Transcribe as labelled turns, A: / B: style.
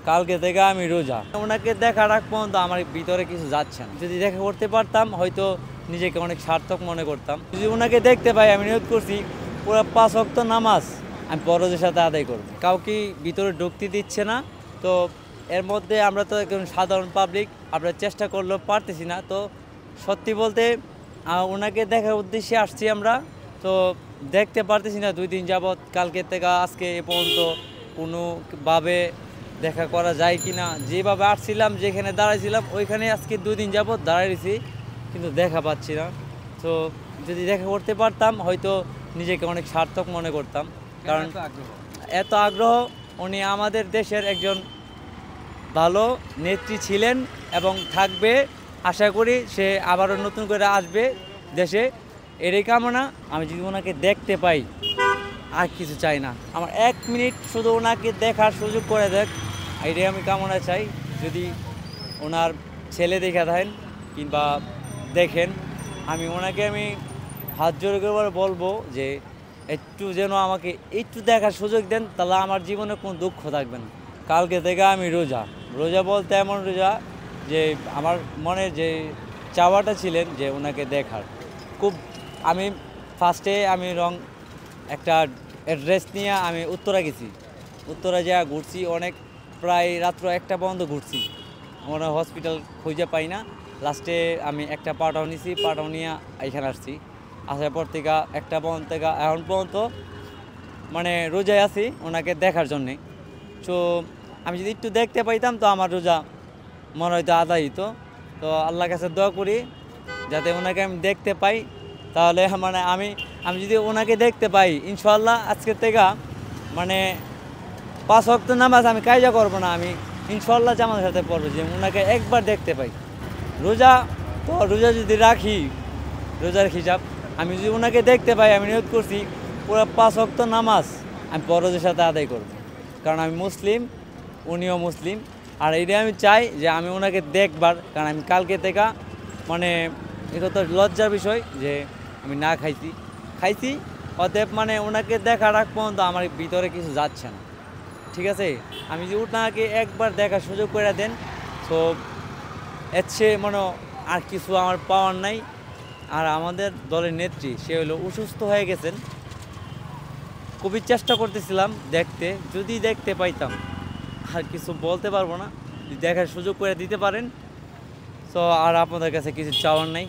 A: কালকে থেকে আমি রোজা। ওনাকে দেখার আগ পর্যন্ত আমার ভিতরে কিছু যাচ্ছে না। যদি দেখা করতে পারতাম হয়তো নিজেকে অনেক সার্থক মনে করতাম। যদি ওনাকে দেখতে পাই আমি নিয়ত করছি পুরো 5 ওয়াক্ত নামাজ আমি ফরজের সাথে আদায় করব। কাউকে ভিতরে ঢুকতে দিচ্ছে না। তো এর মধ্যে আমরা তো একজন সাধারণ পাবলিক, আমরা চেষ্টা করলেও পারতেছি না। তো সত্যি বলতে ওনাকে দেখার উদ্দেশ্যে আসছি আমরা। তো দেখতে পারতেছি না 2 দিন যাবৎ, কালকে থেকে আজকে এ পর্যন্ত কোনোভাবে দেখা করা যায় কি না। যেভাবে আসছিলাম, যেখানে দাঁড়াইছিলাম ওইখানে আজকে 2 দিন যাবৎ দাঁড়াইছি, কিন্তু দেখা পাচ্ছি না। তো যদি দেখা করতে পারতাম হয়তো নিজেকে অনেক সার্থক মনে করতাম। কারণ এত আগ্রহ, উনি আমাদের দেশের একজন ভালো নেত্রী ছিলেন এবং থাকবে। আশা করি সে আবারও নতুন করে আসবে দেশে, এরই কামনা। আমি যদি ওনাকে দেখতে পাই আর কিছু চাই না। আমার 1 মিনিট শুধু ওনাকে দেখার সুযোগ করে দেখ, এটাই আমি কামনা চাই। যদি ওনার ছেলে দেখে থাকেন কিংবা দেখেন, আমি হাত জোড় করে বলবো যে একটু যেন আমাকে একটু দেখার সুযোগ দেন, তাহলে আমার জীবনে কোনো দুঃখ থাকবে না। কালকে থেকে আমি রোজা। রোজা বলতে এমন রোজা যে আমার মনে যে চাওয়াটা ছিলেন যে ওনাকে দেখার খুব। আমি ফার্স্টে একটা অ্যাড্রেস নিয়ে আমি উত্তরা গেছি। উত্তরা যা ঘুরছি অনেক, প্রায় রাত্র 1টা পর্যন্ত ঘুরছি। আমরা হসপিটাল খুঁজে পাই না। লাস্টে আমি একটা পাটাও নিছি, পাটাও নিয়ে এখানে আসছি। আসার পর থেকে 1টা পর্যন্ত থেকে এখন পর্যন্ত মানে রোজায় আছি ওনাকে দেখার জন্যে। তো আমি যদি একটু দেখতে পাইতাম তো আমার রোজা মনে হয়তো আদায় হইতো। তো আল্লাহর কাছে দোয়া করি যাতে ওনাকে আমি দেখতে পাই। তাহলে মানে আমি যদি ওনাকে দেখতে পাই ইনশাআল্লাহ আজকের থেকে মানে 5 ওয়াক্ত নামাজ আমি কায়জা করবো না। আমি ইনশাআল্লাহ জামাতের সাথে পড়বো যে ওনাকে একবার দেখতে পাই। রোজা যদি রাখি, রোজার হিসাব, আমি যদি ওনাকে দেখতে পাই আমি নিয়ত করছি পুরো 5 ওয়াক্ত নামাজ আমি ফরজের সাথে আদায় করব। কারণ আমি মুসলিম, উনিও মুসলিম। আর এইটাই আমি চাই যে আমি ওনাকে দেখবার। কারণ আমি কালকে থেকে মানে এটা তো লজ্জার বিষয় যে আমি না খাইছি। অতএব মানে ওনাকে দেখার আগ পর্যন্ত আমার ভিতরে কিছু যাচ্ছে না। ঠিক আছে, আমি যদি ওনাকে একবার দেখার সুযোগ করে দেন তো এর চেয়ে মনে আর কিছু আমার পাওয়ার নাই। আর আমাদের দলের নেত্রী সে হলো অসুস্থ হয়ে গেছেন। খুবই চেষ্টা করতেছিলাম দেখতে, যদি দেখতে পাইতাম। আর কিছু বলতে পারবো না, যদি দেখার সুযোগ করে দিতে পারেন তো আর আপনাদের কাছে কিছু চাওয়ার নাই।